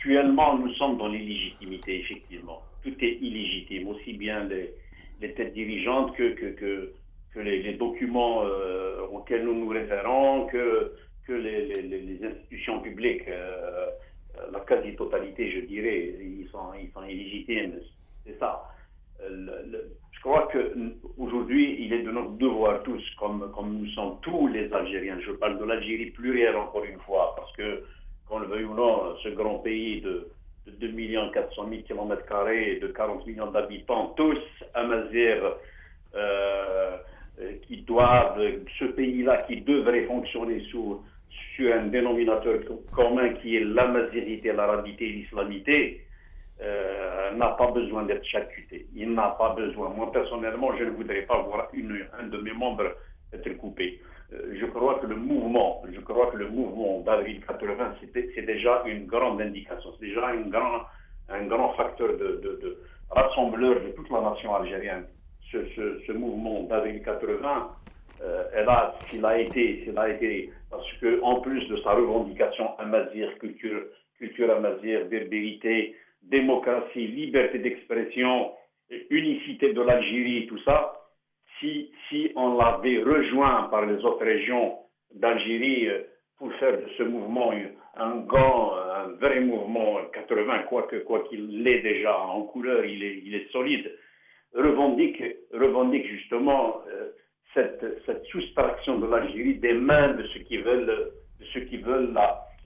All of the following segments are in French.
actuellement, nous sommes dans l'illégitimité, effectivement. Tout est illégitime, aussi bien les têtes dirigeantes que les documents auxquels nous nous référons, que les institutions publiques. La quasi-totalité, je dirais, ils sont illégitimes. C'est ça. Je crois qu'aujourd'hui, il est de notre devoir tous, comme nous sommes tous les Algériens, je parle de l'Algérie plurielle encore une fois, parce que, qu'on le veuille ou non, ce grand pays de 2 400 000 km2, de 40 millions d'habitants, tous amazirs, qui doivent, ce pays-là qui devrait fonctionner sur un dénominateur commun qui est l'amazirité, l'arabité et l'islamité, n'a pas besoin d'être charcuté. Il n'a pas besoin. Moi, personnellement, je ne voudrais pas voir un de mes membres être coupé. Je crois que le mouvement d'avril 80, c'est déjà une grande indication. C'est déjà un grand facteur de rassembleur de toute la nation algérienne. Ce mouvement d'avril 80, s'il a été, parce que en plus de sa revendication amazigh, culture amazigh, berbérité, démocratie, liberté d'expression, unicité de l'Algérie, tout ça, si on l'avait rejoint par les autres régions d'Algérie pour faire de ce mouvement un vrai mouvement 80, quoi qu'il l'ait déjà en couleur, il est solide, revendique justement cette soustraction de l'Algérie des mains de ceux qui veulent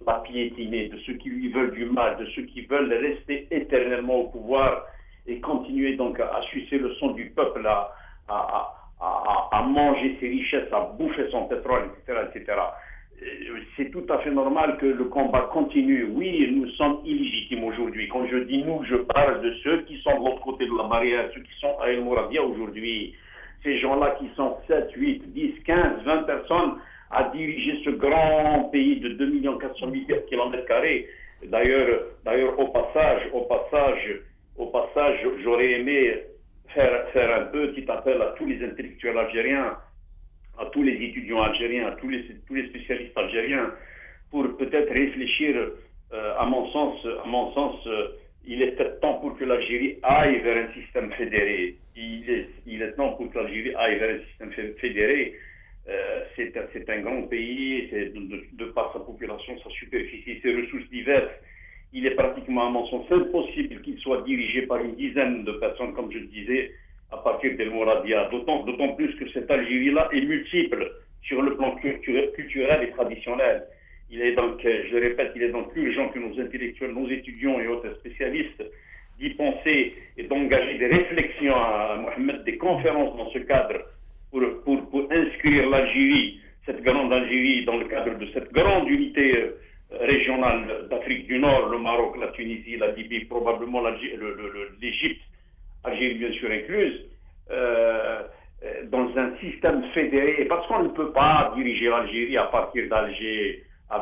la piétiner, de ceux qui lui veulent du mal, de ceux qui veulent rester éternellement au pouvoir et continuer donc à sucer le sang du peuple, à manger ses richesses, à bouffer son pétrole, etc. C'est tout à fait normal que le combat continue. Oui, nous sommes illégitimes aujourd'hui. Quand je dis nous, je parle de ceux qui sont de l'autre côté de la barrière, ceux qui sont à El Mouradia aujourd'hui. Ces gens-là qui sont 7, 8, 10, 15, 20 personnes à diriger ce grand pays de 2 400 000 km2. D'ailleurs, au passage, j'aurais aimé faire un petit appel à tous les intellectuels algériens, à tous les étudiants algériens, à tous les spécialistes algériens, pour peut-être réfléchir, à mon sens, il est peut-être temps pour que l'Algérie aille vers un système fédéré. Il est temps pour que l'Algérie aille vers un système fédéré. C'est un grand pays, de par sa population, sa superficie, ses ressources diverses. Il est pratiquement, à mon sens, impossible qu'il soit dirigé par une dizaine de personnes, comme je le disais, à partir d'El Mouradia. D'autant plus que cette Algérie-là est multiple sur le plan culturel et traditionnel. Il est donc, je le répète, il est donc urgent que nos intellectuels, nos étudiants et autres spécialistes d'y penser et d'engager des réflexions à Mohamed, des conférences dans ce cadre pour inscrire l'Algérie, cette grande Algérie, dans le cadre de cette grande unité régionale d'Afrique du Nord, le Maroc, la Tunisie, la Libye, probablement l'Égypte, Algérie bien sûr incluse, dans un système fédéré, parce qu'on ne peut pas diriger l'Algérie à partir d'Alger à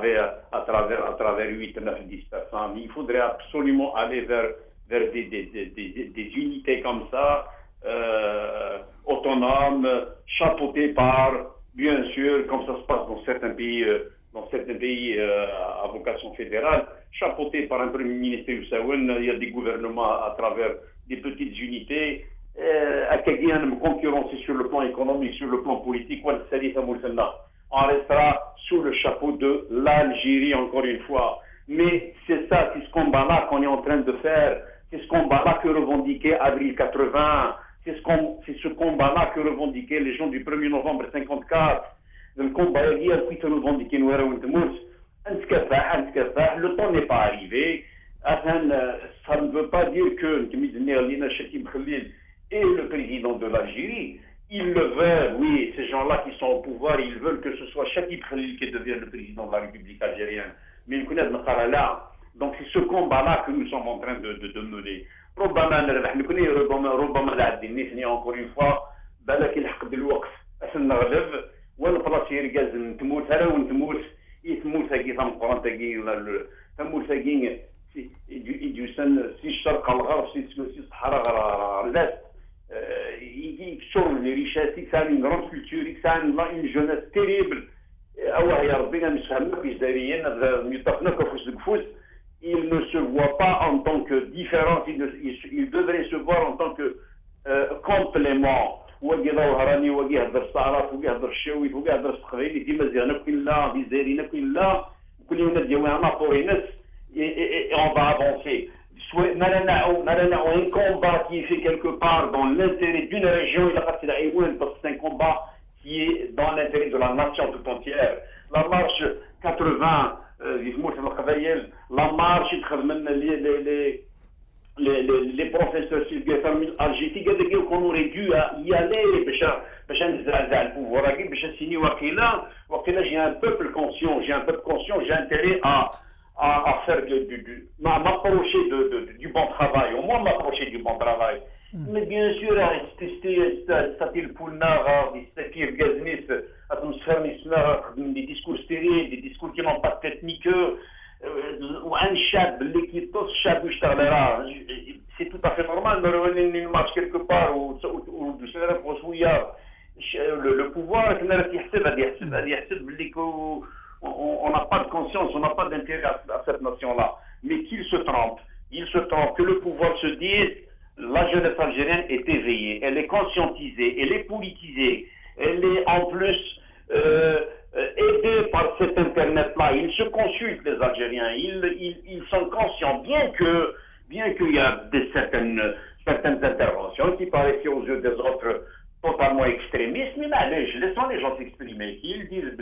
travers 8, 9, 10 personnes. Il faudrait absolument aller vers des unités comme ça, autonomes, chapeautées par, bien sûr, comme ça se passe dans certains pays à vocation fédérale, chapeautés par un premier ministre Youssaouen. Il y a des gouvernements à travers des petites unités, à quelqu'un me concurrencer sur le plan économique, sur le plan politique. On restera sous le chapeau de l'Algérie, encore une fois. Mais c'est ça, c'est ce combat-là qu'on est en train de faire. C'est ce combat-là que revendiquait Avril 80. C'est ce combat-là que revendiquaient les gens du 1er novembre 54. Le combat est lié à ce que revendiquait Nouara Ountmours. Le temps n'est pas arrivé. Ça ne veut pas dire que Shakim Khalil est le président de l'Algérie. Ils le veulent, oui, ces gens-là qui sont au pouvoir, ils veulent que ce soit Shakim Khalil qui devienne le président de la République algérienne. Mais ils connaissent là. Donc c'est ce combat-là que nous sommes en train de mener. Encore une fois, بالك الحق بالوقت عشان نغلب ونخلص يرجع نتموت انا ونتموت يتموت هكي تمقرن تاكي تموت هكي يدوسن سي الشرق الغرب سي الصحراء الأست يكسر ريشاتي كان une grande culture كان une jeunesse terrible أوه يا ربي نسفهمك إجداريين ميطفنا كفوس كفوس. Il ne se voit différence, il devrait se voir en tant que complément. وقي ظهراني وقي يهضر الصعراف وقي يهضر الشاويت وقي يهضر السقفيلي ديما زينا كل لا ديزيرينا كل لا كل يوم ديالنا انا فورينس et on va avancer. On a un combat qui est fait quelque part dans l'intérêt d'une région, parce que c'est un combat qui est dans l'intérêt de la nation tout entière. La marche 80, la marche, les professeurs algétiques qu'on aurait dû y aller باش نزعزع البوفوار باش نسيني وقيلا j'ai un peuple conscient, j'ai intérêt à faire m'approcher du bon travail, au moins m'approcher du bon travail. Mais bien sûr, des discours stériles, des discours qui n'ont pas de tête ni queue. C'est tout à fait normal de une marche quelque part ou le pouvoir on n'a pas de conscience, on n'a pas d'intérêt à cette nation-là. Mais qu'il se trompe, que le pouvoir se dise la jeunesse algérienne est éveillée, elle est conscientisée, elle est politisée, elle est en plus aidés par cet Internet-là. Ils se consultent, les Algériens. Ils sont conscients, bien qu'il y a certaines interventions qui paraissent aux yeux des autres totalement extrémistes, mais laissons les gens s'exprimer. Ils disent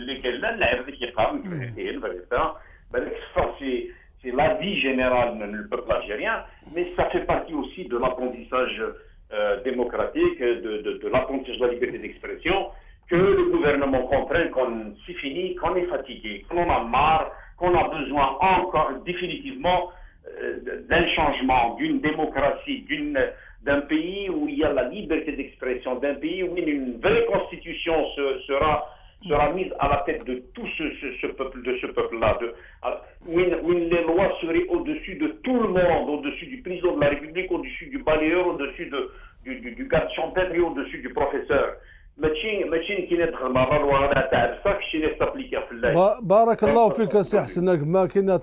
c'est la vie générale du peuple algérien, mais ça fait partie aussi de l'apprentissage démocratique, de l'apprentissage de la liberté d'expression, que le gouvernement comprenne qu'on c'est fini, qu'on est fatigué, qu'on en a marre, qu'on a besoin encore définitivement d'un changement, d'une démocratie, d'un pays où il y a la liberté d'expression, d'un pays où une vraie constitution sera mise à la tête de tout ce peuple-là, où les lois seraient au-dessus de tout le monde, au-dessus du président de la République, au-dessus du balayeur, au-dessus du garde champêtre et au-dessus du professeur. ماشي كي ندخل مع الوضع تاع الصف شي نستابليكا في الليل. بارك الله فيك سي حسن ما كاين